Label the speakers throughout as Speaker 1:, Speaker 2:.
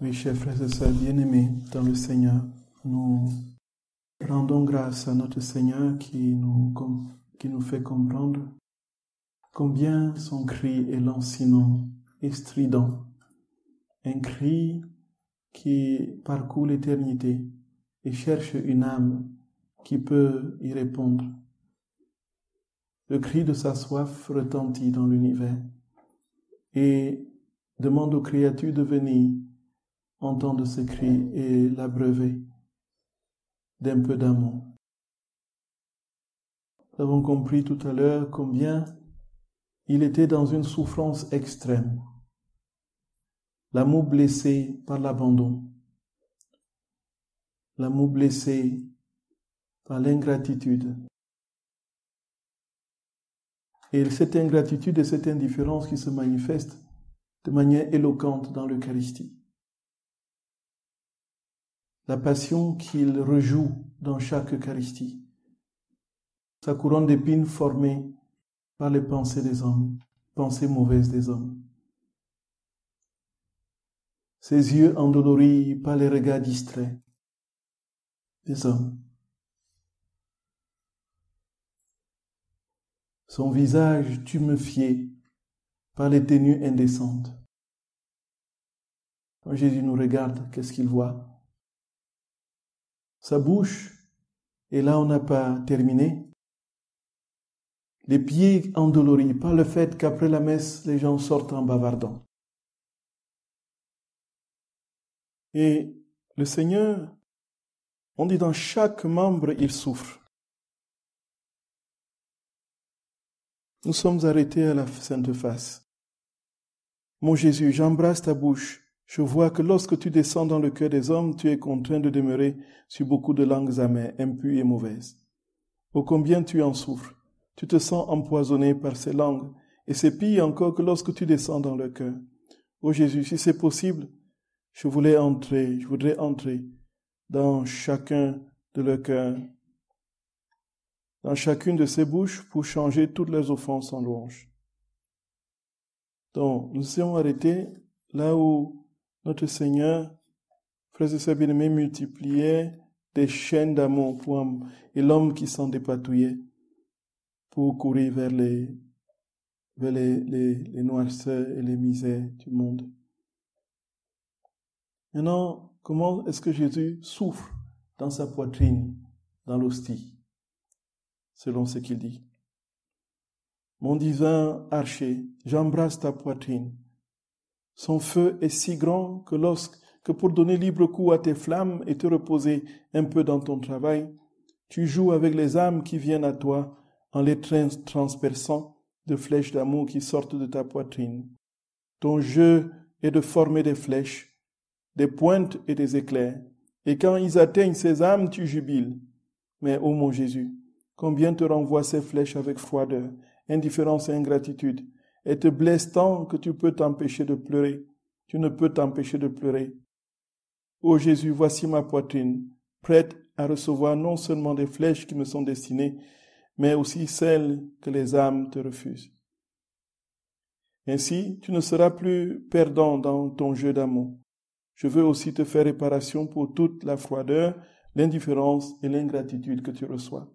Speaker 1: Oui, chers frères et sœurs bien-aimés dans le Seigneur, nous rendons grâce à notre Seigneur qui nous fait comprendre combien son cri est lancinant et strident, un cri qui parcourt l'éternité et cherche une âme qui peut y répondre. Le cri de sa soif retentit dans l'univers et demande aux créatures de venir entendre ce cri et l'abreuver d'un peu d'amour. Nous avons compris tout à l'heure combien il était dans une souffrance extrême. L'amour blessé par l'abandon, l'amour blessé par l'ingratitude. Et cette ingratitude et cette indifférence qui se manifestent de manière éloquente dans l'Eucharistie. La passion qu'il rejoue dans chaque Eucharistie. Sa couronne d'épines formée par les pensées des hommes, pensées mauvaises des hommes. Ses yeux endoloris par les regards distraits des hommes. Son visage tuméfié par les tenues indécentes. Quand Jésus nous regarde, qu'est-ce qu'il voit? Sa bouche, et là on n'a pas terminé, les pieds endoloris par le fait qu'après la messe, les gens sortent en bavardant. Et le Seigneur, on dit dans chaque membre, il souffre. Nous sommes arrêtés à la Sainte Face. Mon Jésus, j'embrasse ta bouche. Je vois que lorsque tu descends dans le cœur des hommes, tu es contraint de demeurer sur beaucoup de langues amères, impures et mauvaises. Ô combien tu en souffres. Tu te sens empoisonné par ces langues, et c'est pire encore que lorsque tu descends dans le cœur. Ô Jésus, si c'est possible, je voudrais entrer dans chacun de leurs cœurs, dans chacune de ces bouches pour changer toutes leurs offenses en louange. Donc, nous sommes arrêtés là où notre Seigneur, frères et sœurs bien-aimés, multipliait des chaînes d'amour et l'homme qui s'en dépatouillait pour courir vers les noirceurs et les misères du monde. Maintenant, comment est-ce que Jésus souffre dans sa poitrine, dans l'hostie, selon ce qu'il dit? Mon divin archer, j'embrasse ta poitrine. Son feu est si grand que pour donner libre cours à tes flammes et te reposer un peu dans ton travail, tu joues avec les âmes qui viennent à toi en les transperçant de flèches d'amour qui sortent de ta poitrine. Ton jeu est de former des flèches, des pointes et des éclairs. Et quand ils atteignent ces âmes, tu jubiles. Mais, ô mon Jésus, combien te renvoient ces flèches avec froideur, indifférence et ingratitude, et te blessent tant que tu peux t'empêcher de pleurer. Tu ne peux t'empêcher de pleurer. Ô Jésus, voici ma poitrine, prête à recevoir non seulement des flèches qui me sont destinées, mais aussi celles que les âmes te refusent. Ainsi, tu ne seras plus perdant dans ton jeu d'amour. Je veux aussi te faire réparation pour toute la froideur, l'indifférence et l'ingratitude que tu reçois.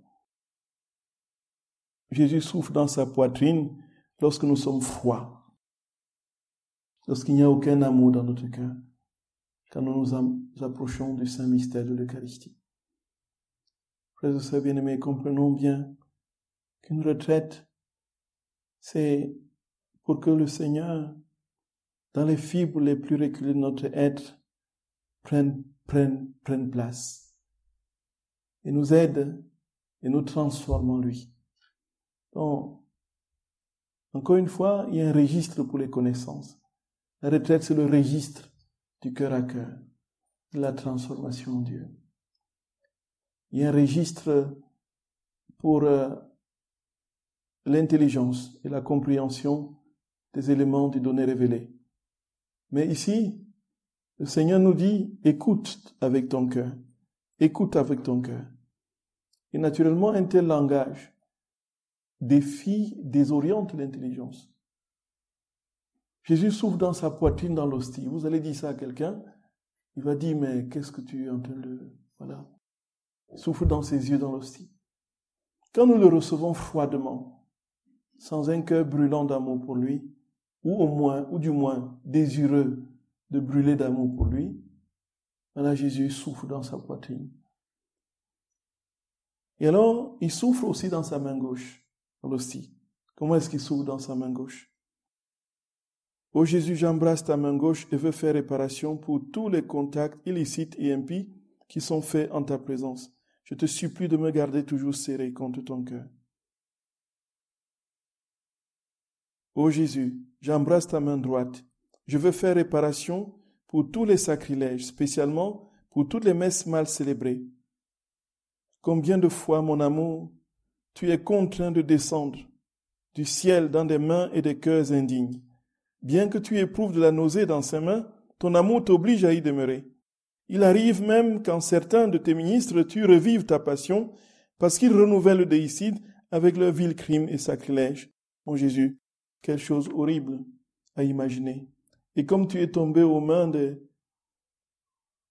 Speaker 1: Jésus souffre dans sa poitrine lorsque nous sommes froids, lorsqu'il n'y a aucun amour dans notre cœur, quand nous nous approchons du saint mystère de l'Eucharistie. Frères et sœurs bien-aimés, comprenons bien qu'une retraite, c'est pour que le Seigneur, dans les fibres les plus reculées de notre être, prenne place et nous aide et nous transforme en lui. Donc, encore une fois, il y a un registre pour les connaissances. La retraite, c'est le registre du cœur à cœur, de la transformation en Dieu. Il y a un registre pour l'intelligence et la compréhension des éléments du donné révélé. Mais ici, le Seigneur nous dit, écoute avec ton cœur. Écoute avec ton cœur. Et naturellement, un tel langage désoriente l'intelligence. Jésus souffre dans sa poitrine dans l'hostie. Vous allez dire ça à quelqu'un, il va dire, mais qu'est-ce que tu es en train de... Voilà. Il souffle dans ses yeux dans l'hostie. Quand nous le recevons froidement, sans un cœur brûlant d'amour pour lui, ou du moins désireux de brûler d'amour pour lui, voilà, Jésus souffle dans sa poitrine. Et alors, il souffle aussi dans sa main gauche, dans l'hostie. Comment est-ce qu'il souffle dans sa main gauche? Ô Jésus, j'embrasse ta main gauche et veux faire réparation pour tous les contacts illicites et impies qui sont faits en ta présence. Je te supplie de me garder toujours serré contre ton cœur. Ô Jésus, j'embrasse ta main droite. Je veux faire réparation pour tous les sacrilèges, spécialement pour toutes les messes mal célébrées. Combien de fois, mon amour, tu es contraint de descendre du ciel dans des mains et des cœurs indignes. Bien que tu éprouves de la nausée dans ses mains, ton amour t'oblige à y demeurer. Il arrive même qu'en certains de tes ministres, tu revives ta passion parce qu'ils renouvellent le déicide avec leurs vils crimes et sacrilèges. Mon Jésus, quelle chose horrible à imaginer. Et comme tu es tombé aux mains des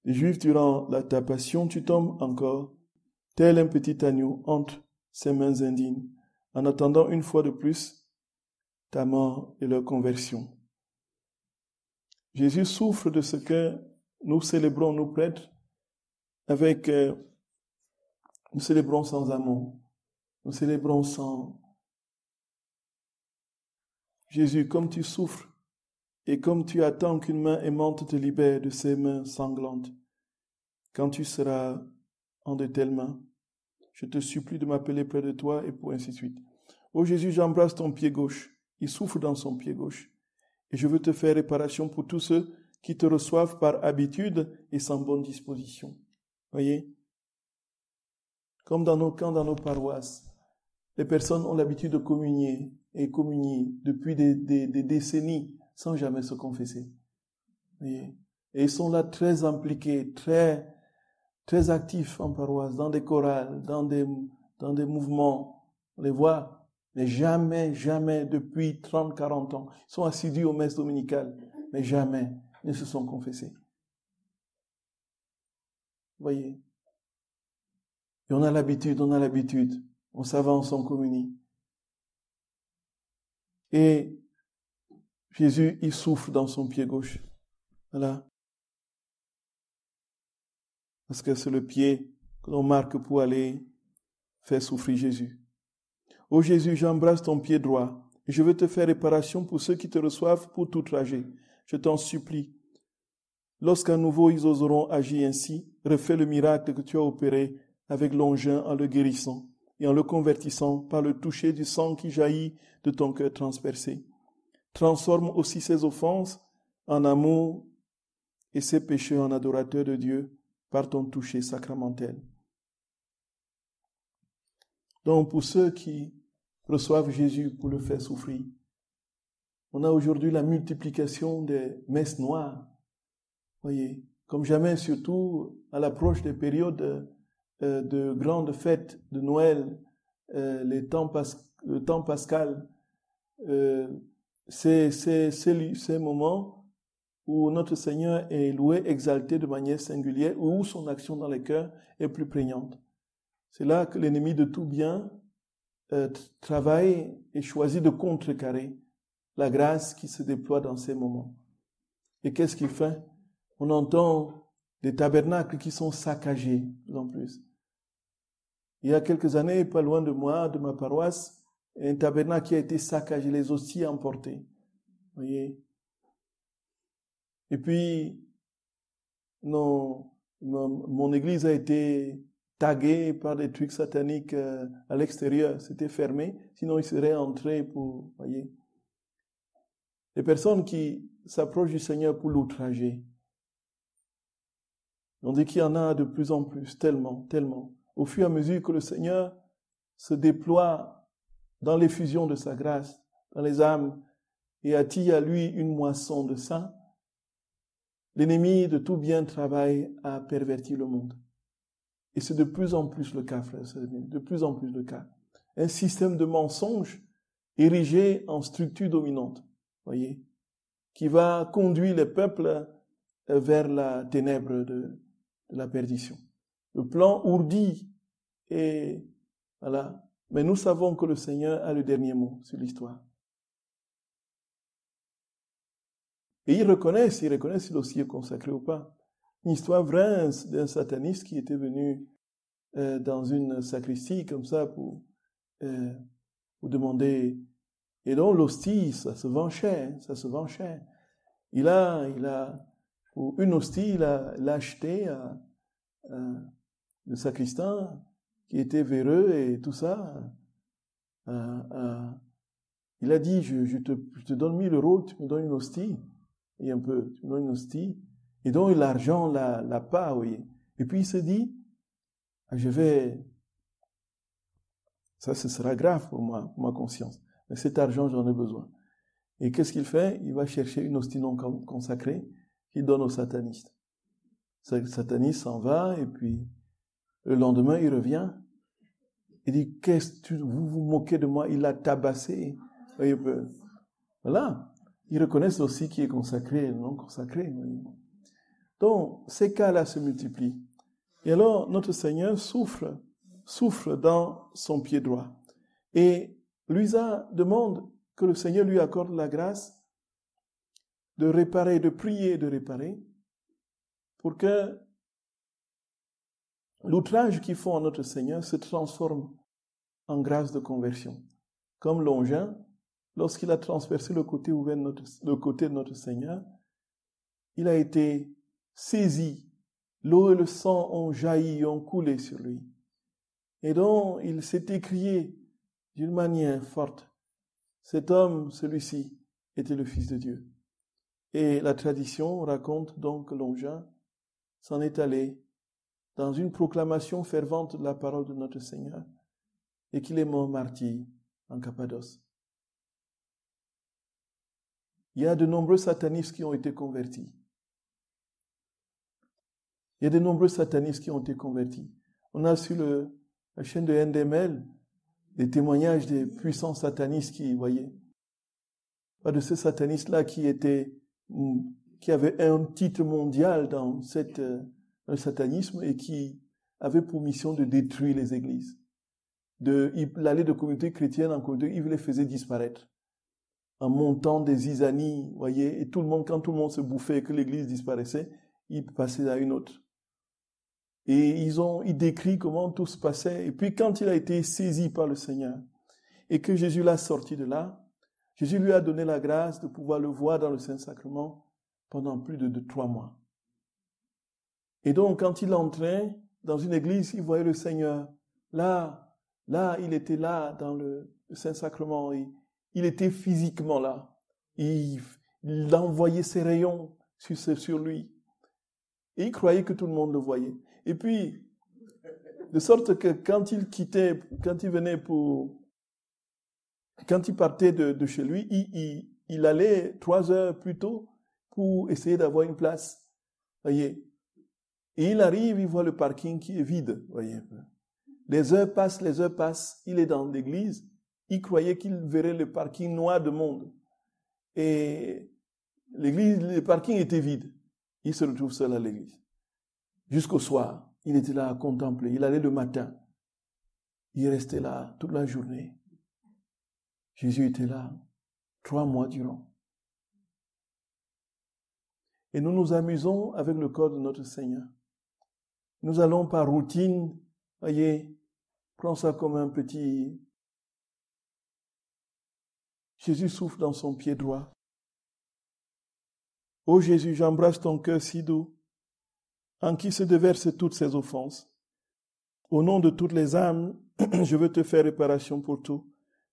Speaker 1: Juifs durant ta passion, tu tombes encore, tel un petit agneau, entre ses mains indignes, en attendant une fois de plus ta mort et leur conversion. Jésus souffre de ce que nous célébrons, nous prêtres, nous célébrons sans amour, nous célébrons sans... Jésus, comme tu souffres et comme tu attends qu'une main aimante te libère de ces mains sanglantes, quand tu seras en de telles mains, je te supplie de m'appeler près de toi et pour ainsi de suite. Ô Jésus, j'embrasse ton pied gauche. Il souffle dans son pied gauche. Et je veux te faire réparation pour tous ceux qui te reçoivent par habitude et sans bonne disposition. Voyez? Comme dans nos paroisses, les personnes ont l'habitude de communier et communier depuis des décennies sans jamais se confesser. Voyez? Et ils sont là très impliqués, très, très actifs en paroisse, dans des chorales, dans des mouvements. On les voit. Mais jamais, jamais, depuis 30, 40 ans, ils sont assidus aux messes dominicales, mais jamais ne se sont confessés. Vous voyez? Et on a l'habitude, on s'avance, on communie. Et Jésus, il souffle dans son pied gauche. Voilà. Parce que c'est le pied que l'on marque pour aller faire souffrir Jésus. Ô Jésus, j'embrasse ton pied droit et je veux te faire réparation pour ceux qui te reçoivent pour tout trajet. Je t'en supplie. Lorsqu'à nouveau ils oseront agir ainsi, refais le miracle que tu as opéré avec l'ongeant en le guérissant et en le convertissant par le toucher du sang qui jaillit de ton cœur transpercé. Transforme aussi ses offenses en amour et ses péchés en adorateurs de Dieu par ton toucher sacramentel. Donc, pour ceux qui reçoivent Jésus pour le faire souffrir, on a aujourd'hui la multiplication des messes noires. Voyez, comme jamais, surtout à l'approche des périodes de grandes fêtes de Noël, le temps pascal, ces moments où notre Seigneur est loué, exalté de manière singulière, où son action dans les cœurs est plus prégnante. C'est là que l'ennemi de tout bien travaille et choisit de contrecarrer la grâce qui se déploie dans ces moments. Et qu'est-ce qu'il fait? On entend des tabernacles qui sont saccagés, de plus en plus. Il y a quelques années, pas loin de moi, de ma paroisse, un tabernacle qui a été saccagé, les hosties emportées. Vous voyez? Et puis, mon église a été tagué par des trucs sataniques à l'extérieur. C'était fermé, sinon ils seraient entrés pour... Voyez. Les personnes qui s'approchent du Seigneur pour l'outrager, on dit qu'il y en a de plus en plus, tellement, tellement. Au fur et à mesure que le Seigneur se déploie dans l'effusion de sa grâce, dans les âmes, et attire à lui une moisson de saints, l'ennemi de tout bien travaille à pervertir le monde. Et c'est de plus en plus le cas, frères et sœurs, de plus en plus le cas. Un système de mensonges érigé en structure dominante, voyez, qui va conduire les peuples vers la ténèbre de la perdition. Le plan ourdi et voilà. Mais nous savons que le Seigneur a le dernier mot sur l'histoire. Et ils reconnaissent si l'hostie est consacré ou pas. Une histoire vraie d'un sataniste qui était venu dans une sacristie comme ça pour demander. Et donc l'hostie, ça se vend cher. Il a pour une hostie, il a acheté le sacristain qui était véreux et tout ça. Il a dit, je te donne 1000 euros, tu me donnes une hostie. Et un peu, tu me donnes une hostie. Et donc l'argent l'a pas, vous voyez. Et puis il se dit, ça ce sera grave pour ma conscience. Mais cet argent, j'en ai besoin. Et qu'est-ce qu'il fait? Il va chercher une hostie non consacrée qu'il donne au sataniste. Le sataniste s'en va et puis le lendemain, il revient. Il dit, vous vous moquez de moi? Il l'a tabassé. Voyez, voilà. Ils reconnaissent aussi qui est consacré et non consacré. Voyez. Donc, ces cas-là se multiplient. Et alors, notre Seigneur souffre dans son pied droit. Et Luisa demande que le Seigneur lui accorde la grâce de réparer, de prier et de réparer, pour que l'outrage qu'ils font à notre Seigneur se transforme en grâce de conversion. Comme Longin, lorsqu'il a transpercé le côté de notre Seigneur, il a été saisi. L'eau et le sang ont jailli, ont coulé sur lui. Et donc, il s'est écrié d'une manière forte. Cet homme, celui-ci, était le Fils de Dieu. Et la tradition raconte donc que Longin s'en est allé dans une proclamation fervente de la parole de notre Seigneur et qu'il est mort martyr en Cappadoce. Il y a de nombreux satanistes qui ont été convertis. On a sur la chaîne de NDML des témoignages des puissants satanistes qui, voyez, pas de ces satanistes-là qui avaient un titre mondial dans le satanisme et qui avaient pour mission de détruire les églises. Il allait de communauté chrétienne en communauté, il les faisait disparaître. En montant des zizanies, voyez, et quand tout le monde se bouffait et que l'église disparaissait, il passait à une autre. Et il décrit comment tout se passait. Et puis quand il a été saisi par le Seigneur et que Jésus l'a sorti de là, Jésus lui a donné la grâce de pouvoir le voir dans le Saint-Sacrement pendant plus de 3 mois. Et donc quand il entrait dans une église, il voyait le Seigneur. Là, il était là dans le Saint-Sacrement. Il était physiquement là. Il envoyait ses rayons sur lui. Et il croyait que tout le monde le voyait. Et puis, de sorte que quand il partait de chez lui, il allait 3 heures plus tôt pour essayer d'avoir une place. Voyez. Et il arrive, il voit le parking qui est vide. Voyez. Les heures passent, il est dans l'église. Il croyait qu'il verrait le parking noir de monde. Et le parking était vide. Il se retrouve seul à l'église. Jusqu'au soir, il était là à contempler. Il allait le matin. Il restait là toute la journée. Jésus était là 3 mois durant. Et nous nous amusons avec le corps de notre Seigneur. Nous allons par routine, voyez, prends ça comme un petit... Jésus souffle dans son pied droit. Ô Jésus, j'embrasse ton cœur si doux, en qui se déversent toutes ces offenses. Au nom de toutes les âmes, je veux te faire réparation pour tout,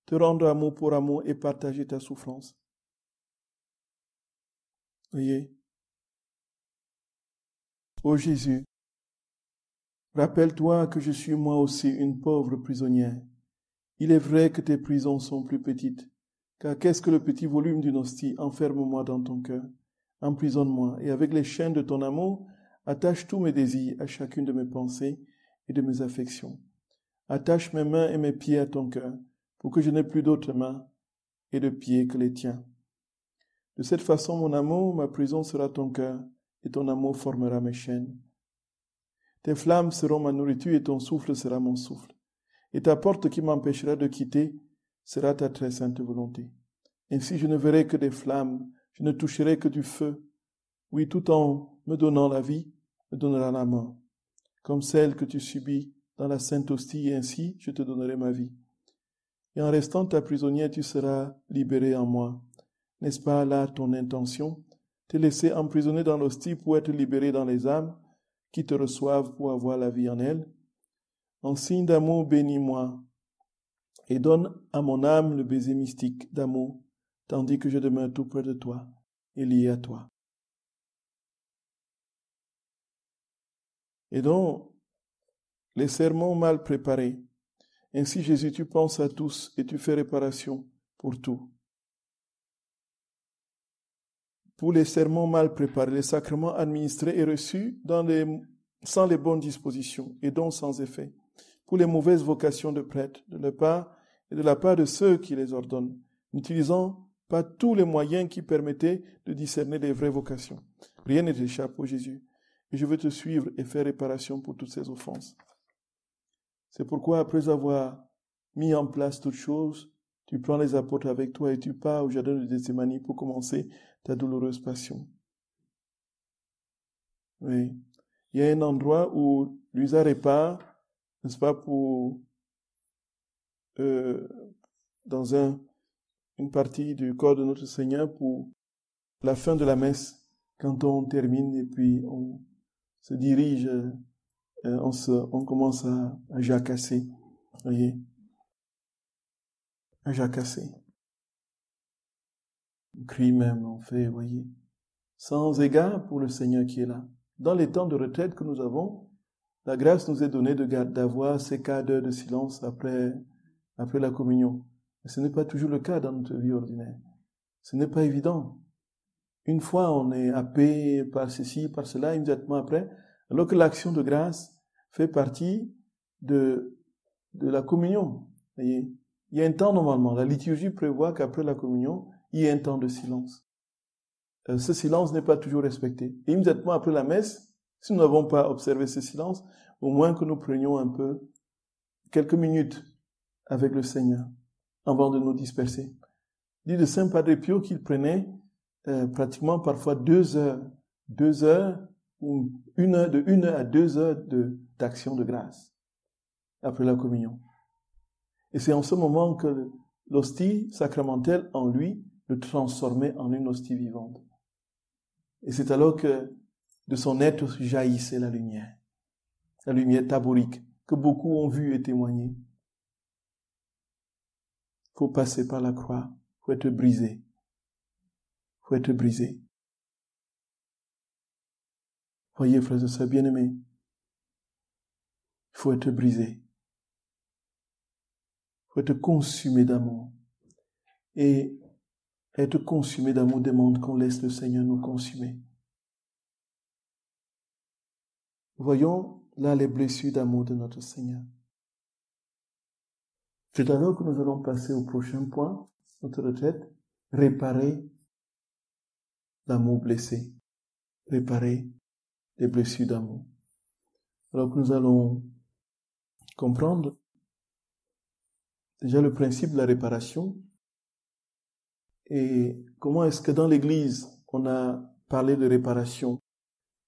Speaker 1: te rendre amour pour amour et partager ta souffrance. Voyez. Ô Jésus, rappelle-toi que je suis moi aussi une pauvre prisonnière. Il est vrai que tes prisons sont plus petites, car qu'est-ce que le petit volume d'une hostie? Enferme-moi dans ton cœur, emprisonne-moi, et avec les chaînes de ton amour, attache tous mes désirs à chacune de mes pensées et de mes affections. Attache mes mains et mes pieds à ton cœur, pour que je n'ai plus d'autres mains et de pieds que les tiens. De cette façon, mon amour, ma prison sera ton cœur, et ton amour formera mes chaînes. Tes flammes seront ma nourriture et ton souffle sera mon souffle. Et ta porte qui m'empêchera de quitter sera ta très sainte volonté. Ainsi je ne verrai que des flammes, je ne toucherai que du feu. Oui, tout en me donnant la vie, me donnera la mort, comme celle que tu subis dans la sainte hostie, et ainsi je te donnerai ma vie. Et en restant ta prisonnière, tu seras libéré en moi. N'est-ce pas là ton intention? Te laisser emprisonner dans l'hostie pour être libéré dans les âmes qui te reçoivent pour avoir la vie en elles. En signe d'amour, bénis-moi et donne à mon âme le baiser mystique d'amour, tandis que je demeure tout près de toi et lié à toi. Et donc, les sermons mal préparés. Ainsi, Jésus, tu penses à tous et tu fais réparation pour tout. Pour les sermons mal préparés, les sacrements administrés et reçus sans les bonnes dispositions et donc sans effet. Pour les mauvaises vocations de prêtres, de leur part et de la part de ceux qui les ordonnent, n'utilisant pas tous les moyens qui permettaient de discerner les vraies vocations. Rien ne t'échappe, ô Jésus, et je veux te suivre et faire réparation pour toutes ces offenses. C'est pourquoi, après avoir mis en place toutes choses, tu prends les apôtres avec toi et tu pars au jardin de Gethsémani pour commencer ta douloureuse passion. Oui. Il y a un endroit où Luisa répare, n'est-ce pas, dans une partie du corps de notre Seigneur pour la fin de la messe, quand on termine et puis on se dirige, on commence à jacasser, voyez, à jacasser. On crie même, on fait, voyez, sans égard pour le Seigneur qui est là. Dans les temps de retraite que nous avons, la grâce nous est donnée d'avoir ces quarts d'heure de silence après la communion. Mais ce n'est pas toujours le cas dans notre vie ordinaire. Ce n'est pas évident. Une fois, on est happé par ceci, par cela, immédiatement après, alors que l'action de grâce fait partie de la communion. Voyez, il y a un temps normalement. La liturgie prévoit qu'après la communion, il y ait un temps de silence. Ce silence n'est pas toujours respecté. Et immédiatement après la messe, si nous n'avons pas observé ce silence, au moins que nous prenions un peu, quelques minutes avec le Seigneur, avant de nous disperser. Il dit de Saint Padre Pio qu'il prenait pratiquement parfois 2 heures, ou de 1 heure à 2 heures d'action de grâce, après la communion. Et c'est en ce moment que l'hostie sacramentelle en lui le transformait en une hostie vivante. Et c'est alors que de son être jaillissait la lumière taborique, que beaucoup ont vu et témoigné. Il faut passer par la croix, il faut être brisé. Il faut être brisé. Voyez, frères et sœurs bien-aimés, il faut être brisé. Il faut être consumé d'amour. Et être consumé d'amour demande qu'on laisse le Seigneur nous consumer. Voyons là les blessures d'amour de notre Seigneur. C'est alors que nous allons passer au prochain point, notre retraite, réparer l'amour blessé. Réparer les blessures d'amour. Alors que nous allons comprendre déjà le principe de la réparation et comment est-ce que dans l'Église on a parlé de réparation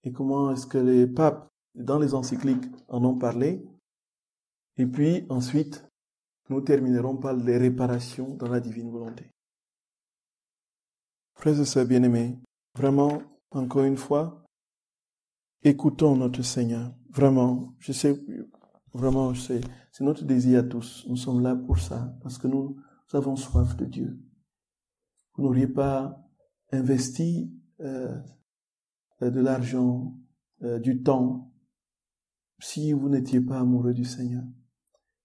Speaker 1: et comment est-ce que les papes dans les encycliques en ont parlé. Et puis ensuite, nous terminerons par les réparations dans la divine volonté. Frères et sœurs bien-aimés, vraiment, encore une fois, écoutons notre Seigneur. Vraiment, c'est notre désir à tous. Nous sommes là pour ça, parce que nous avons soif de Dieu. Vous n'auriez pas investi de l'argent, du temps, si vous n'étiez pas amoureux du Seigneur.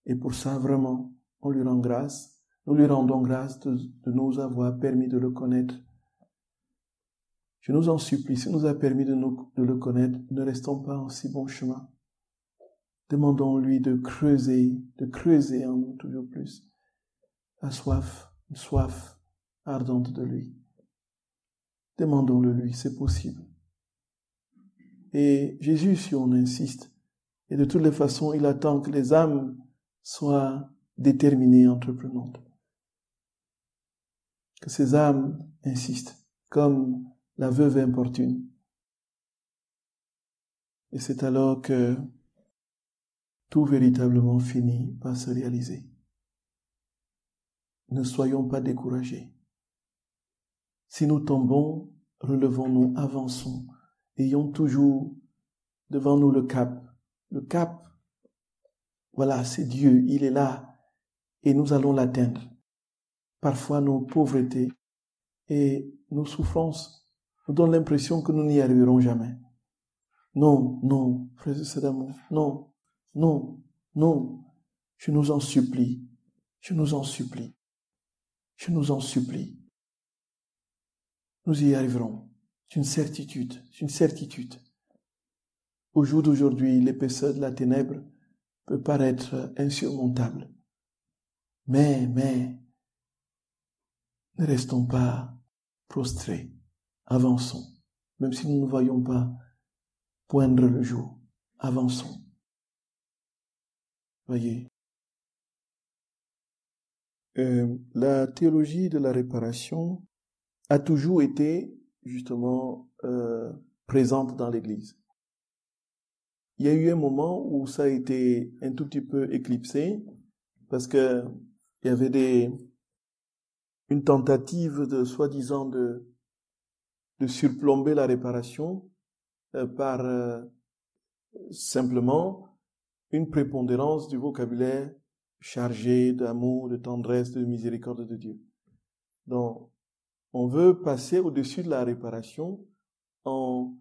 Speaker 1: Et pour ça, vraiment, on lui rend grâce. Nous lui rendons grâce de nous avoir permis de le connaître. Je nous en supplie, s'il nous a permis de le connaître, ne restons pas en si bon chemin. Demandons-lui de creuser en nous toujours plus une soif ardente de lui. Demandons-le lui, c'est possible. Et Jésus, si on insiste, et de toutes les façons, il attend que les âmes soient déterminées, entreprenantes. Que ces âmes insistent, comme la veuve importune. Et c'est alors que tout véritablement finit par se réaliser. Ne soyons pas découragés. Si nous tombons, relevons-nous, avançons. Ayons toujours devant nous le cap. Le cap, voilà, c'est Dieu, il est là et nous allons l'atteindre. Parfois, nos pauvretés et nos souffrances nous donnent l'impression que nous n'y arriverons jamais. Non, non, frères et sœurs d'amour, non, non, non. Je nous en supplie, je nous en supplie, je nous en supplie. Nous y arriverons. C'est une certitude, c'est une certitude. Au jour d'aujourd'hui, l'épaisseur de la ténèbre peut paraître insurmontable. Mais, ne restons pas prostrés. Avançons. Même si nous ne voyons pas poindre le jour. Avançons. Voyez. La théologie de la réparation a toujours été, justement, présente dans l'Église. Il y a eu un moment où ça a été un tout petit peu éclipsé parce que il y avait une tentative de soi-disant de surplomber la réparation par simplement une prépondérance du vocabulaire chargé d'amour, de tendresse, de miséricorde de Dieu. Donc, on veut passer au-dessus de la réparation en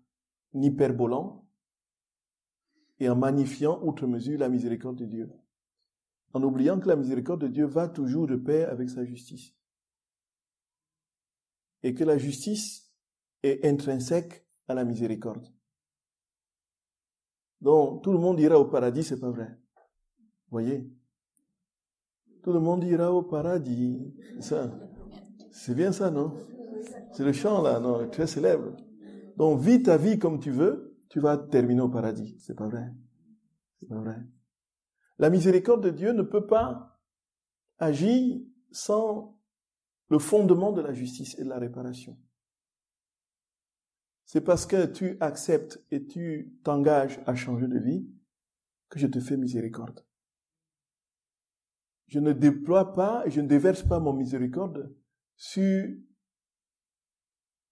Speaker 1: hyperbolant et en magnifiant outre mesure la miséricorde de Dieu, en oubliant que la miséricorde de Dieu va toujours de pair avec sa justice, et que la justice est intrinsèque à la miséricorde. Donc, tout le monde ira au paradis, c'est pas vrai. Vous voyez? Tout le monde ira au paradis. Ça, c'est bien ça, non? C'est le chant, là, non, très célèbre. Donc, vis ta vie comme tu veux, tu vas terminer au paradis. C'est pas vrai. C'est pas vrai. La miséricorde de Dieu ne peut pas agir sans le fondement de la justice et de la réparation. C'est parce que tu acceptes et tu t'engages à changer de vie que je te fais miséricorde. Je ne déploie pas et je ne déverse pas mon miséricorde sur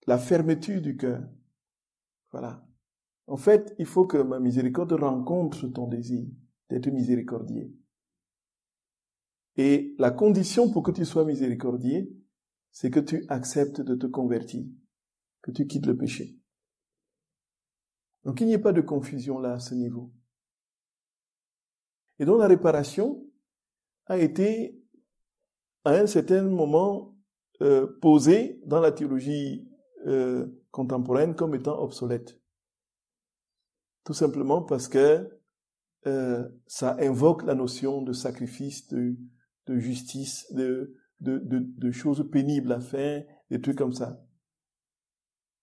Speaker 1: la fermeture du cœur. Voilà. En fait, il faut que ma miséricorde rencontre ton désir d'être miséricordieux. Et la condition pour que tu sois miséricordieux, c'est que tu acceptes de te convertir, que tu quittes le péché. Donc il n'y ait pas de confusion là à ce niveau. Et donc la réparation a été à un certain moment posée dans la théologie contemporaine comme étant obsolète. Tout simplement parce que ça invoque la notion de sacrifice, de justice, de choses pénibles à faire, des trucs comme ça.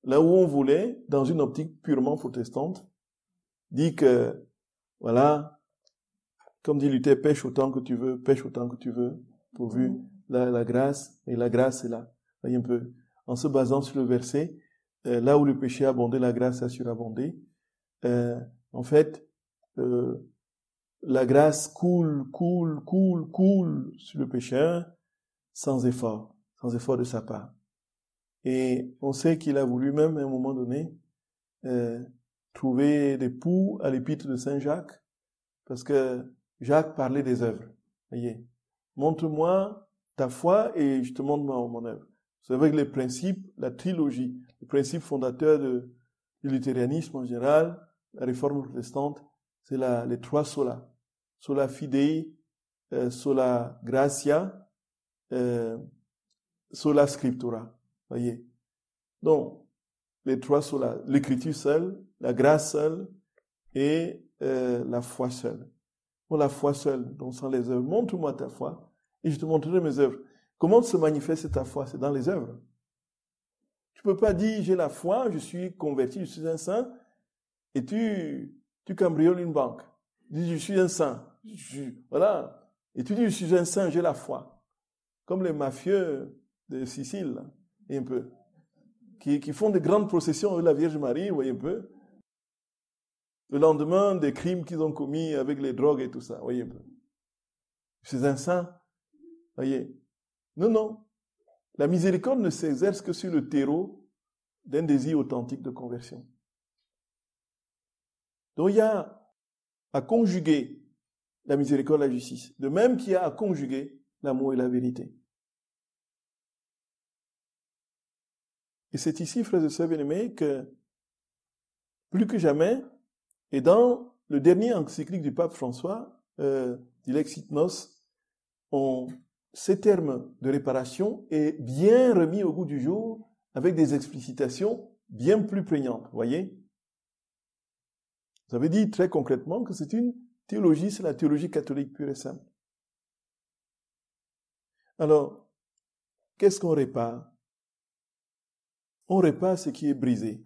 Speaker 1: Là où on voulait, dans une optique purement protestante, dit que, voilà, comme dit Luther, pêche autant que tu veux, pourvu la grâce, et la grâce est là. Voyez un peu, en se basant sur le verset, là où le péché a abondé, la grâce a surabondé. En fait, la grâce coule sur le pécheur sans effort de sa part. Et on sait qu'il a voulu même à un moment donné trouver des poux à l'épître de Saint Jacques, parce que Jacques parlait des œuvres. Voyez, montre-moi ta foi et je te montre mon œuvre. Vous savez que les principes, la trilogie, les principes fondateurs du luthéranisme en général, la réforme protestante, c'est les trois sola. Sola fidei, sola gratia, sola scriptura. Voyez. Donc, les trois sola, l'écriture seule, la grâce seule et la foi seule. Bon, la foi seule, donc sans les œuvres. Montre-moi ta foi et je te montrerai mes œuvres. Comment se manifeste ta foi? C'est dans les œuvres. Tu peux pas dire j'ai la foi, je suis converti, je suis un saint, et tu cambrioles une banque. Tu dis, je suis un saint. Voilà. Et tu dis, je suis un saint, j'ai la foi. Comme les mafieux de Sicile, là, un peu. Qui font de grandes processions avec la Vierge Marie, vous voyez un peu. Le lendemain des crimes qu'ils ont commis avec les drogues et tout ça, vous voyez un peu. Je suis un saint. Voyez. Non, non. La miséricorde ne s'exerce que sur le terreau d'un désir authentique de conversion. Donc il y a à conjuguer la miséricorde et la justice, de même qu'il y a à conjuguer l'amour et la vérité. Et c'est ici, frères et sœurs bien-aimés, que plus que jamais, et dans le dernier encyclique du pape François, Dilexit Nos, ces termes de réparation est bien remis au goût du jour avec des explicitations bien plus prégnantes, voyez. Vous avez dit très concrètement que c'est une théologie, c'est la théologie catholique pure et simple. Alors, qu'est-ce qu'on répare? On répare ce qui est brisé.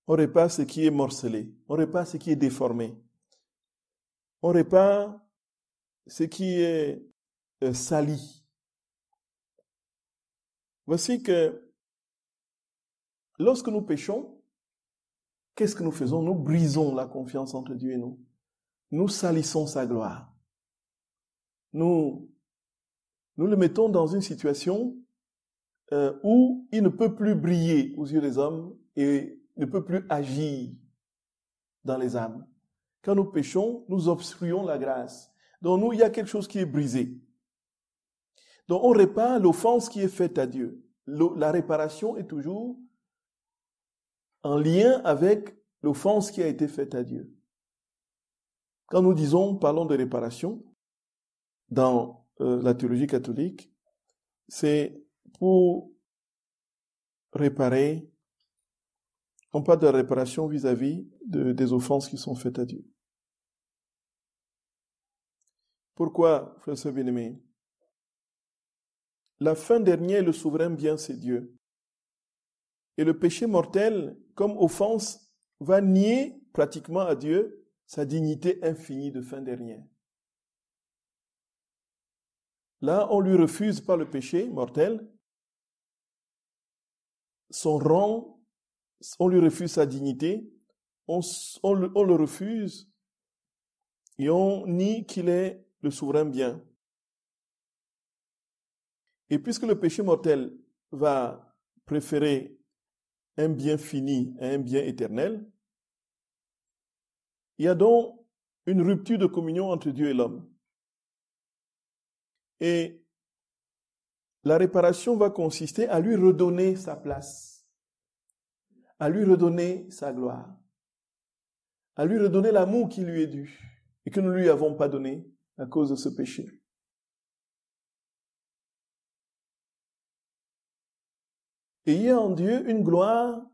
Speaker 1: On répare ce qui est morcelé. On répare ce qui est déformé. On répare ce qui est sali. Voici que lorsque nous péchons, qu'est-ce que nous faisons? Nous brisons la confiance entre Dieu et nous. Nous salissons sa gloire. Nous le mettons dans une situation où il ne peut plus briller aux yeux des hommes et ne peut plus agir dans les âmes. Quand nous péchons, nous obstruons la grâce. Donc nous, il y a quelque chose qui est brisé. Donc on répare l'offense qui est faite à Dieu. La réparation est toujours en lien avec l'offense qui a été faite à Dieu. Quand nous parlons de réparation, dans la théologie catholique, c'est pour réparer, on parle de réparation vis-à-vis des offenses qui sont faites à Dieu. Pourquoi, frères et sœurs bien-aimés? La fin dernière, le souverain bien, c'est Dieu. Et le péché mortel, comme offense, va nier pratiquement à Dieu sa dignité infinie de fin dernière. Là, on lui refuse par le péché mortel son rang, on lui refuse sa dignité, on le refuse et on nie qu'il est le souverain bien. Et puisque le péché mortel va préférer un bien fini à un bien éternel, il y a donc une rupture de communion entre Dieu et l'homme. Et la réparation va consister à lui redonner sa place, à lui redonner sa gloire, à lui redonner l'amour qui lui est dû et que nous ne lui avons pas donné à cause de ce péché. Et il y a en Dieu une gloire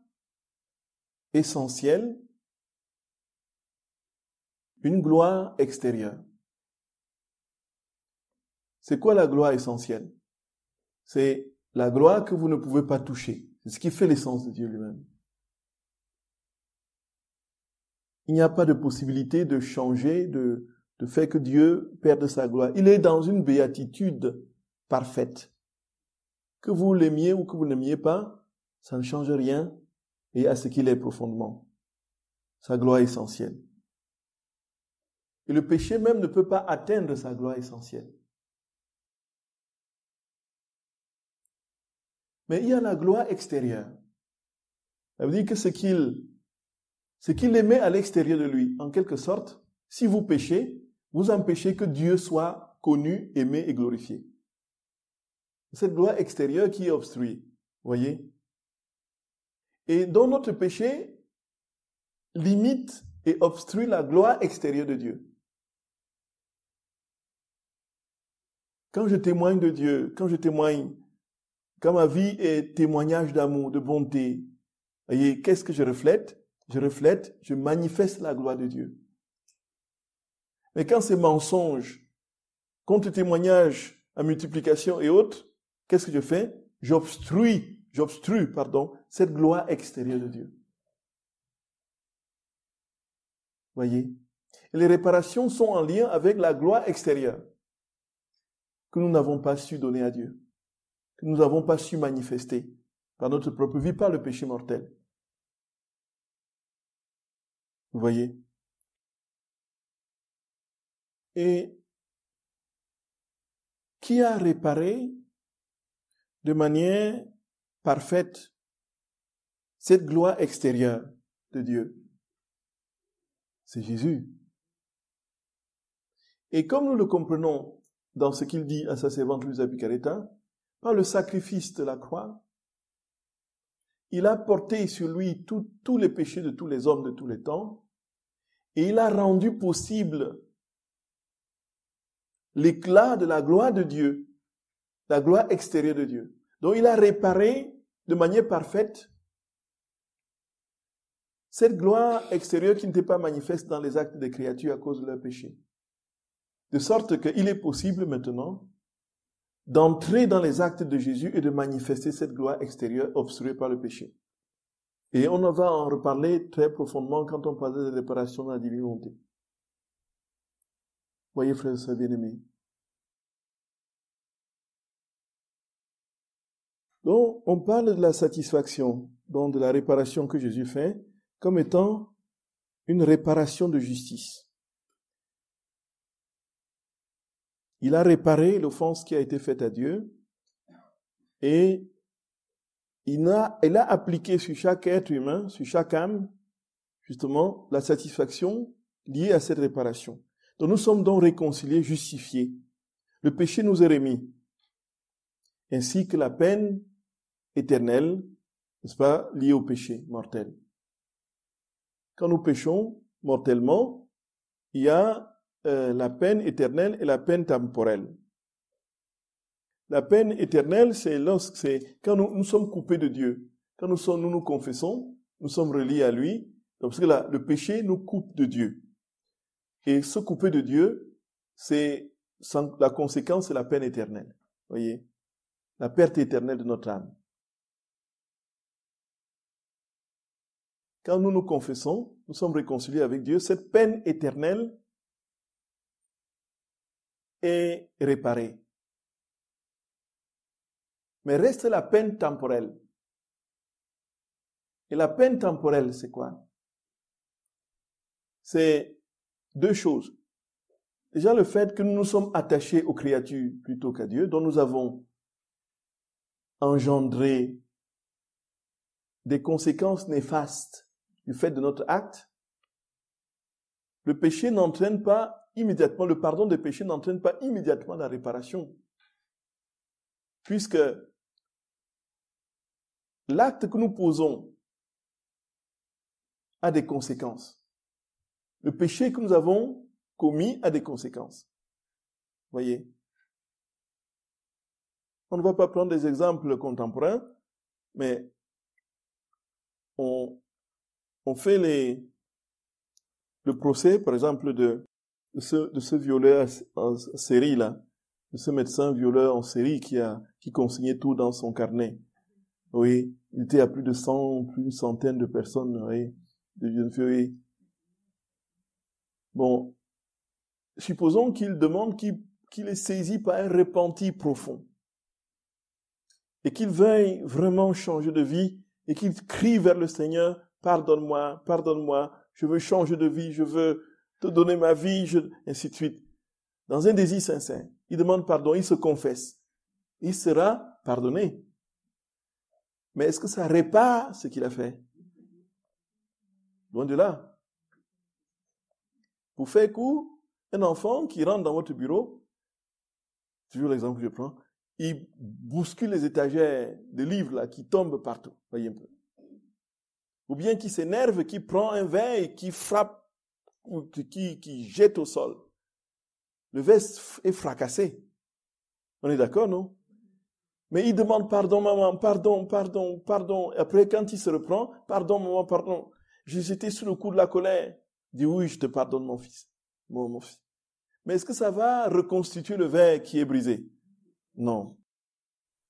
Speaker 1: essentielle, une gloire extérieure. C'est quoi la gloire essentielle? C'est la gloire que vous ne pouvez pas toucher. C'est ce qui fait l'essence de Dieu lui-même. Il n'y a pas de possibilité de changer, de faire que Dieu perde sa gloire. Il est dans une béatitude parfaite. Que vous l'aimiez ou que vous n'aimiez pas, ça ne change rien et à ce qu'il est profondément. Sa gloire essentielle. Et le péché même ne peut pas atteindre sa gloire essentielle. Mais il y a la gloire extérieure. Ça veut dire que ce qu'il aimait à l'extérieur de lui, en quelque sorte, si vous péchez, vous empêchez que Dieu soit connu, aimé et glorifié. Cette gloire extérieure qui est obstruée, voyez. Et dans notre péché, limite et obstrue la gloire extérieure de Dieu. Quand je témoigne de Dieu, quand ma vie est témoignage d'amour, de bonté, voyez, qu'est-ce que je reflète? Je manifeste la gloire de Dieu. Mais quand c'est mensonge, contre-témoignage à multiplication et autres, qu'est-ce que je fais? J'obstrue, cette gloire extérieure de Dieu. Voyez? Et les réparations sont en lien avec la gloire extérieure que nous n'avons pas su donner à Dieu, que nous n'avons pas su manifester par notre propre vie, par le péché mortel. Vous voyez? Et qui a réparé de manière parfaite cette gloire extérieure de Dieu? C'est Jésus. Et comme nous le comprenons dans ce qu'il dit à sa servante Luisa Picaretta, par le sacrifice de la croix, il a porté sur lui tous les péchés de tous les hommes de tous les temps, et il a rendu possible l'éclat de la gloire de Dieu, la gloire extérieure de Dieu. Donc il a réparé de manière parfaite cette gloire extérieure qui n'était pas manifeste dans les actes des créatures à cause de leur péché. De sorte qu'il est possible maintenant d'entrer dans les actes de Jésus et de manifester cette gloire extérieure obstruée par le péché. Et on va en reparler très profondément quand on parle de réparation de la divine volonté. Voyez, frères et sœurs bien-aimés. Donc, on parle de la satisfaction, donc de la réparation que Jésus fait, comme étant une réparation de justice. Il a réparé l'offense qui a été faite à Dieu et il a appliqué sur chaque être humain, sur chaque âme, justement, la satisfaction liée à cette réparation. Donc nous sommes donc réconciliés, justifiés. Le péché nous est remis, ainsi que la peine éternelle, n'est-ce pas, liée au péché mortel. Quand nous péchons mortellement, il y a la peine éternelle et la peine temporelle. La peine éternelle, c'est quand nous sommes coupés de Dieu. Quand nous nous confessons, nous sommes reliés à lui, parce que le péché nous coupe de Dieu. Et se couper de Dieu, la conséquence, c'est la peine éternelle. Voyez? La perte éternelle de notre âme. Quand nous nous confessons, nous sommes réconciliés avec Dieu, cette peine éternelle est réparée. Mais reste la peine temporelle. Et la peine temporelle, c'est quoi? C'est deux choses. Déjà, le fait que nous nous sommes attachés aux créatures plutôt qu'à Dieu, dont nous avons engendré des conséquences néfastes du fait de notre acte. Le péché n'entraîne pas immédiatement, le pardon des péchés n'entraîne pas immédiatement la réparation. Puisque l'acte que nous posons a des conséquences. Le péché que nous avons commis a des conséquences. Voyez? On ne va pas prendre des exemples contemporains, mais on fait le procès, par exemple, de ce violeur en série là, de ce médecin violeur en série qui consignait tout dans son carnet. Oui, il était à plus d'une centaine de personnes, oui, de jeunes filles. Bon, supposons qu'il demande qu'il est saisi par un repenti profond et qu'il veuille vraiment changer de vie et qu'il crie vers le Seigneur, pardonne-moi, pardonne-moi, je veux changer de vie, je veux te donner ma vie, ainsi de suite. Dans un désir sincère, il demande pardon, il se confesse. Il sera pardonné. Mais est-ce que ça répare ce qu'il a fait? Loin de là. Vous faites coup, un enfant qui rentre dans votre bureau, toujours l'exemple que je prends, il bouscule les étagères de livres là, qui tombent partout. Voyez un peu. Ou bien qui s'énerve, qui prend un verre et qui frappe, ou qui jette au sol. Le verre est fracassé. On est d'accord, non? Mais il demande pardon, maman, pardon, pardon, pardon. Et après, quand il se reprend, pardon, maman, pardon. J'étais sous le coup de la colère. Il dit, oui, je te pardonne, mon fils. Mon fils. Mais est-ce que ça va reconstituer le verre qui est brisé? Non.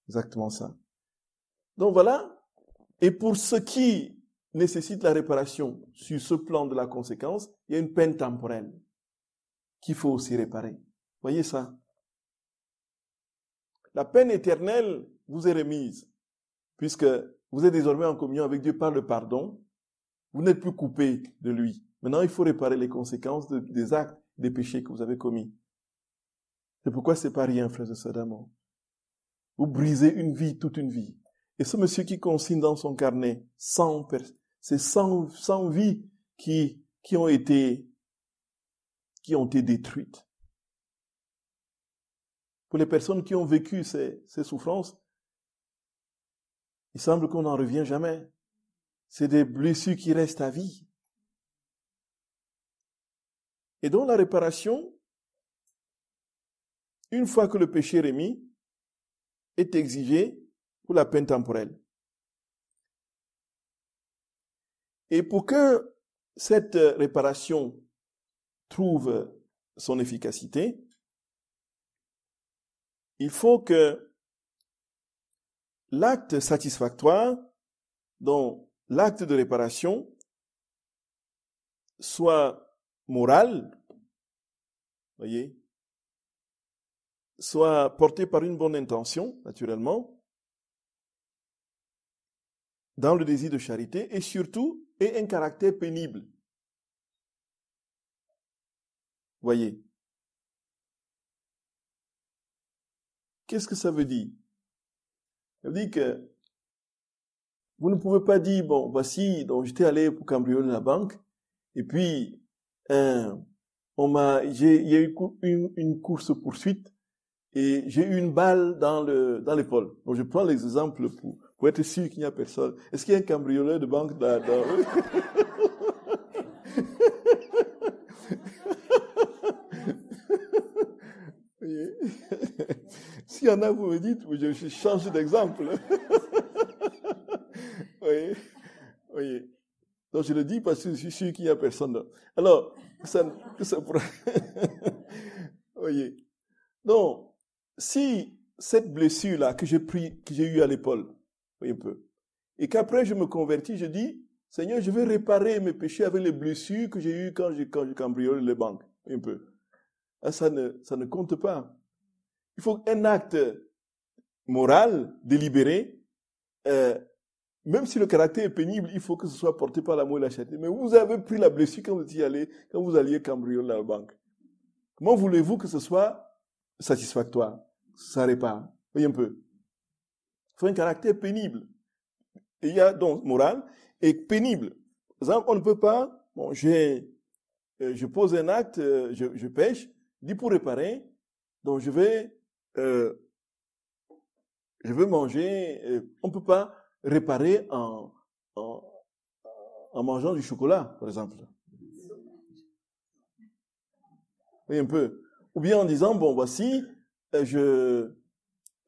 Speaker 1: Exactement ça. Donc voilà. Et pour ce qui nécessite la réparation sur ce plan de la conséquence, il y a une peine temporelle qu'il faut aussi réparer. Voyez ça? La peine éternelle vous est remise, puisque vous êtes désormais en communion avec Dieu par le pardon. Vous n'êtes plus coupé de lui. Maintenant, il faut réparer les conséquences des actes, des péchés que vous avez commis. C'est pourquoi c'est pas rien, frères et sœurs d'amour. Vous brisez une vie, toute une vie. Et ce monsieur qui consigne dans son carnet 100 vies qui ont été détruites. Pour les personnes qui ont vécu ces souffrances, il semble qu'on n'en revient jamais. C'est des blessures qui restent à vie. Et donc la réparation, une fois que le péché est remis, est exigée pour la peine temporelle. Et pour que cette réparation trouve son efficacité, il faut que l'acte satisfactoire, donc l'acte de réparation, soit moral, voyez, soit porté par une bonne intention, naturellement, dans le désir de charité, et surtout, ait un caractère pénible. Voyez. Qu'est-ce que ça veut dire? Ça veut dire que vous ne pouvez pas dire, bon, voici, donc j'étais allé pour cambrioler la banque, et puis, il y a eu une course-poursuite, et j'ai eu une balle dans l'épaule. Donc je prends l'exemple pour être sûr qu'il n'y a personne. Est-ce qu'il y a un cambrioleur de banque dans... S'il y en a, vous me dites, je change d'exemple. Oui. Donc je le dis parce que je suis sûr qu'il n'y a personne. Alors, ça pourrait... Voyez. Donc, si cette blessure-là que j'ai eue à l'épaule, voyez un peu, et qu'après je me convertis, je dis, Seigneur, je vais réparer mes péchés avec les blessures que j'ai eues quand je cambriole les banques, voyez un peu. Ça ne compte pas. Il faut un acte moral, délibéré, même si le caractère est pénible, il faut que ce soit porté par l'amour et la charité. Mais vous avez pris la blessure quand vous alliez cambrioler la banque. Comment voulez-vous que ce soit satisfactoire? Ça répare. Voyez un peu. Il faut un caractère pénible. Et il y a donc moral et pénible. Par exemple, on ne peut pas, bon, je pose un acte, je pêche, dit pour réparer, donc je vais manger, on ne peut pas réparer en mangeant du chocolat, par exemple. Oui, un peu. Ou bien en disant, bon, voici, je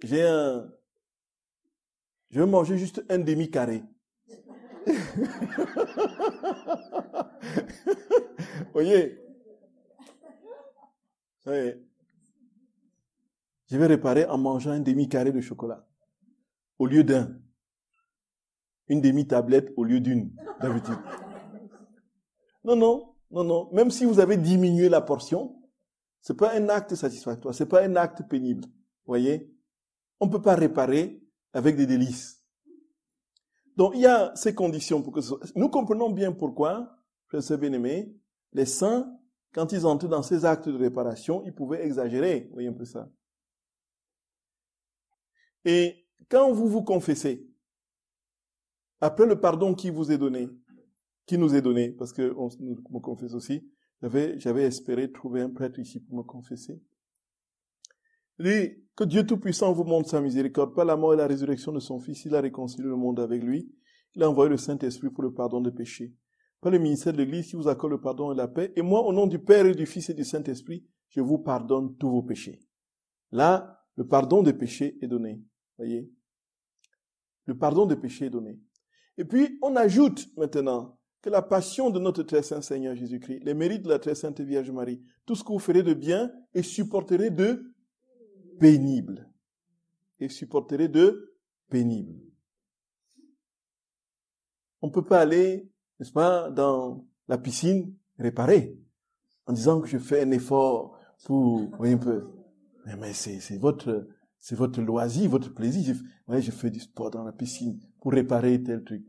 Speaker 1: vais manger juste un demi-carré. Voyez? Oui. Je vais réparer en mangeant un demi-carré de chocolat au lieu d'un. Une demi-tablette au lieu d'une, d'habitude. Non. Même si vous avez diminué la portion, c'est pas un acte satisfactoire, c'est pas un acte pénible. Voyez? On peut pas réparer avec des délices. Donc, il y a ces conditions pour que nous comprenons bien pourquoi, frères et bien-aimés, les saints, quand ils entraient dans ces actes de réparation, ils pouvaient exagérer. Vous voyez un peu ça. Et quand vous confessez, après le pardon qui vous est donné, qui nous est donné, parce que nous me confesse aussi, j'avais espéré trouver un prêtre ici pour me confesser. Il dit que Dieu Tout-Puissant vous montre sa miséricorde. Par la mort et la résurrection de son Fils, il a réconcilié le monde avec lui. Il a envoyé le Saint-Esprit pour le pardon des péchés. Par le ministère de l'Église qui vous accorde le pardon et la paix. Et moi, au nom du Père et du Fils et du Saint-Esprit, je vous pardonne tous vos péchés. Là, le pardon des péchés est donné. Voyez? Le pardon des péchés est donné. Et puis, on ajoute maintenant que la passion de notre très saint Seigneur Jésus-Christ, les mérites de la très sainte Vierge Marie, tout ce que vous ferez de bien et supporterez de pénible. Et supporterez de pénible. on peut pas aller, n'est-ce pas, dans la piscine réparer, en disant que je fais un effort pour, voyez un peu. Mais c'est votre loisir, votre plaisir. Je fais du sport dans la piscine pour réparer tel truc.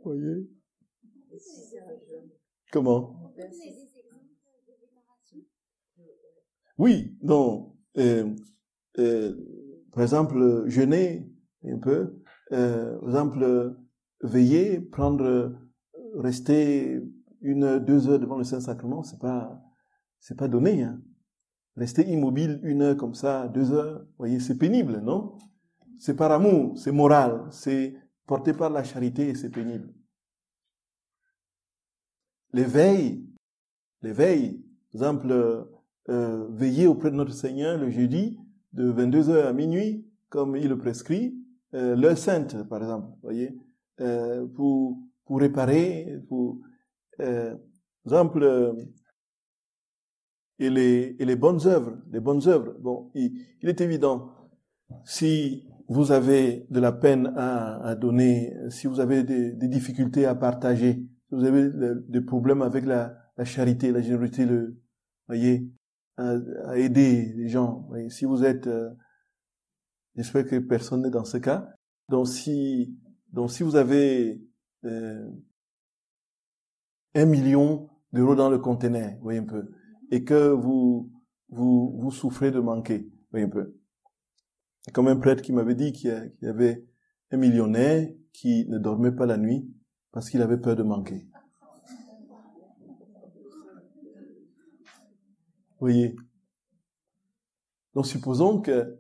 Speaker 1: Voyez? Comment? Oui, non. Par exemple, jeûner un peu. Par exemple, veiller, rester 1-2 heures devant le Saint-Sacrement, c'est pas donné, hein. Rester immobile 1 heure comme ça, 2 heures, voyez, c'est pénible, non? C'est par amour, c'est moral, c'est porté par la charité et c'est pénible. Les veilles, par exemple, veiller auprès de notre Seigneur le jeudi de 22 heures à minuit, comme il le prescrit, l'heure sainte, par exemple, voyez, pour réparer, par exemple, et les bonnes œuvres, Bon, il est évident, si vous avez de la peine à donner, si vous avez des difficultés à partager, si vous avez des problèmes avec la charité, la générosité, voyez, à aider les gens, voyez, si vous êtes, j'espère que personne n'est dans ce cas, donc si vous avez 1 million d'euros dans le conteneur, voyez un peu, et que vous souffrez de manquer, voyez un peu. Comme un prêtre qui m'avait dit qu'il y avait un millionnaire qui ne dormait pas la nuit parce qu'il avait peur de manquer. Vous voyez? Donc supposons que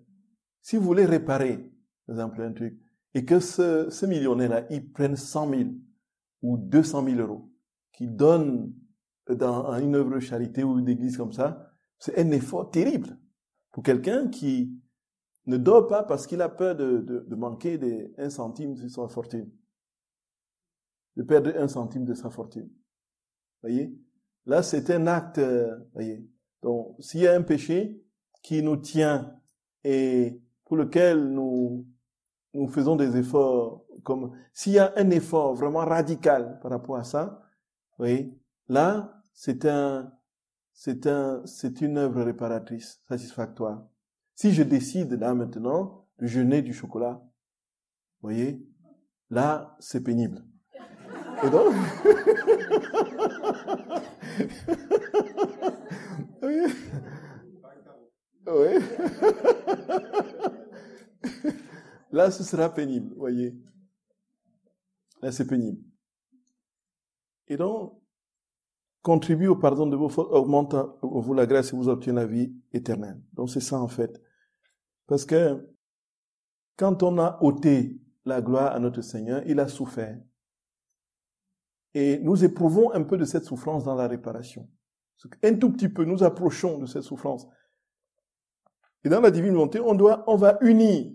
Speaker 1: si vous voulez réparer, par exemple, un truc, et que ce millionnaire-là, il prenne 100 000 ou 200 000 euros, qu'il donne dans une œuvre de charité ou d'église comme ça, c'est un effort terrible pour quelqu'un qui ne dort pas parce qu'il a peur de manquer 1 centime de sa fortune. De perdre 1 centime de sa fortune. Voyez? Là, c'est un acte, voyez. Donc, s'il y a un péché qui nous tient et pour lequel nous faisons des efforts, comme, s'il y a un effort vraiment radical par rapport à ça, voyez, là, c'est une œuvre réparatrice, satisfactoire. Si je décide là maintenant de jeûner du chocolat, voyez, là, c'est pénible. Et donc, oui. Oui. Là, ce sera pénible, voyez. Là, c'est pénible. Et donc, contribue au pardon de vos fautes, augmente en vous la grâce et vous obtenez la vie éternelle. Donc, c'est ça en fait. Parce que quand on a ôté la gloire à notre Seigneur, il a souffert. Et nous éprouvons un peu de cette souffrance dans la réparation. Un tout petit peu, nous approchons de cette souffrance. Et dans la divine volonté, on va unir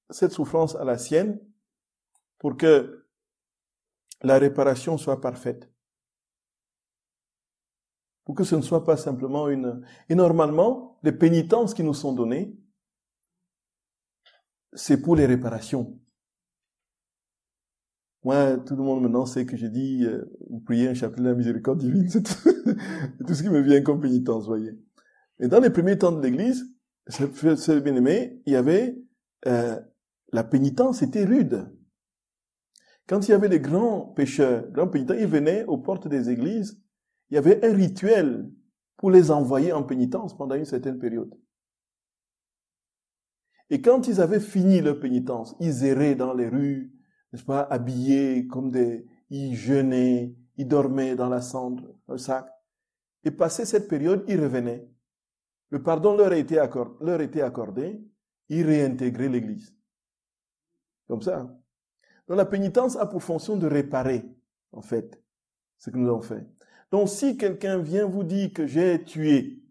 Speaker 1: cette souffrance à la sienne pour que la réparation soit parfaite. Pour que ce ne soit pas simplement Et normalement, les pénitences qui nous sont données, c'est pour les réparations. Moi, tout le monde maintenant sait que je dis, vous priez un chapelet de la miséricorde divine, c'est tout ce qui me vient comme pénitence, voyez. Et dans les premiers temps de l'Église, c'est bien aimé, il y avait, la pénitence était rude. Quand il y avait des grands pécheurs, grands pénitents, ils venaient aux portes des églises, il y avait un rituel pour les envoyer en pénitence pendant une certaine période. Et quand ils avaient fini leur pénitence, ils erraient dans les rues, n'est-ce pas, habillés comme ils jeûnaient, ils dormaient dans la cendre, dans le sac. Et passé cette période, ils revenaient. Le pardon leur était accordé, ils réintégraient l'église. Comme ça. Donc la pénitence a pour fonction de réparer, en fait, ce que nous avons fait. Donc si quelqu'un vient vous dire que j'ai tué,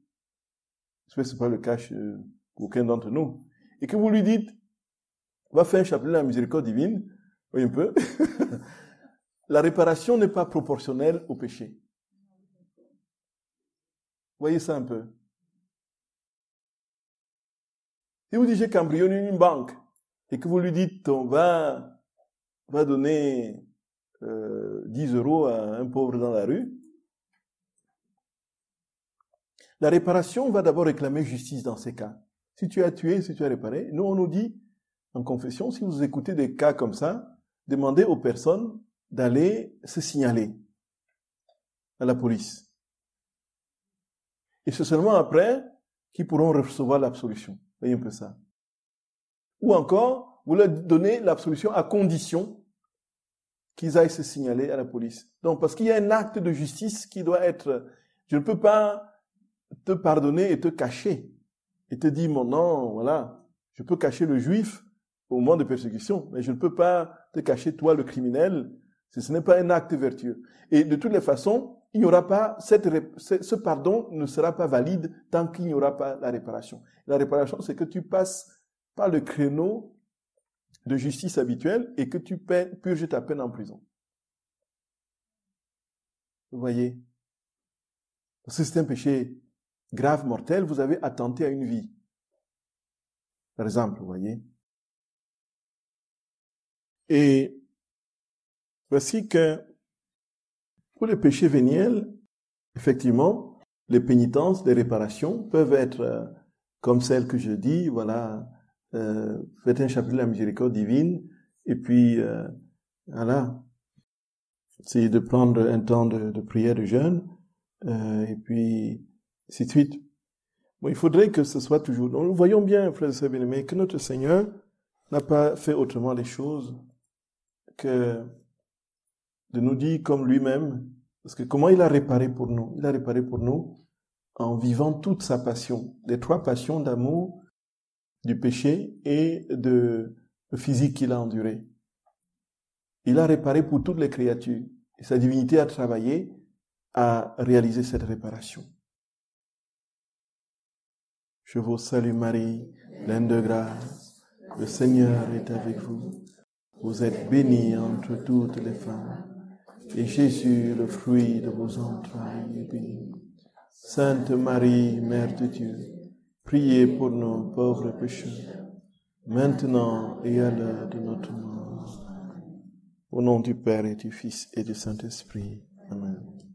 Speaker 1: ce n'est pas le cas chez aucun d'entre nous, et que vous lui dites, va faire un chapelet de la miséricorde divine, voyez un peu, la réparation n'est pas proportionnelle au péché. Voyez ça un peu. Si vous dites j'ai cambriolé une banque, et que vous lui dites, on va donner 10 € à un pauvre dans la rue, la réparation va d'abord réclamer justice dans ces cas. Si tu as tué, si tu as réparé, nous on nous dit en confession, si vous écoutez des cas comme ça, demandez aux personnes d'aller se signaler à la police. Et c'est seulement après qu'ils pourront recevoir l'absolution. Voyez un peu ça. Ou encore, vous leur donnez l'absolution à condition qu'ils aillent se signaler à la police. Donc, parce qu'il y a un acte de justice qui doit être... Je ne peux pas te pardonner et te cacher. Et te dire, mon nom, voilà, je peux cacher le juif au moment de persécution, mais je ne peux pas te cacher toi, le criminel, si ce n'est pas un acte vertueux. Et de toutes les façons, il n'y aura pas ce pardon ne sera pas valide tant qu'il n'y aura pas la réparation. La réparation, c'est que tu passes par le créneau de justice habituelle et que tu purges ta peine en prison. Vous voyez? Parce que c'est un péché grave, mortel, vous avez attenté à une vie. Par exemple, vous voyez? Et voici que pour les péchés véniels, effectivement, les pénitences, les réparations peuvent être comme celles que je dis, voilà, faites un chapelet de la miséricorde divine, et puis, voilà, essayez de prendre un temps de prière, de jeûne, et puis, ainsi de suite. Bon, il faudrait que ce soit toujours... Nous voyons bien, frères et sœurs bien-aimés, que notre Seigneur n'a pas fait autrement les choses que de nous dire comme lui-même, parce que comment il a réparé pour nous? Il a réparé pour nous en vivant toute sa passion, les 3 passions d'amour, du péché et de physique qu'il a enduré. Il a réparé pour toutes les créatures. Et sa divinité a travaillé à réaliser cette réparation. Je vous salue Marie, pleine de grâce, le Seigneur est avec vous. Vous êtes bénie entre toutes les femmes, et Jésus, le fruit de vos entrailles, est béni. Sainte Marie, Mère de Dieu, priez pour nous pauvres pécheurs, maintenant et à l'heure de notre mort. Au nom du Père et du Fils et du Saint-Esprit. Amen.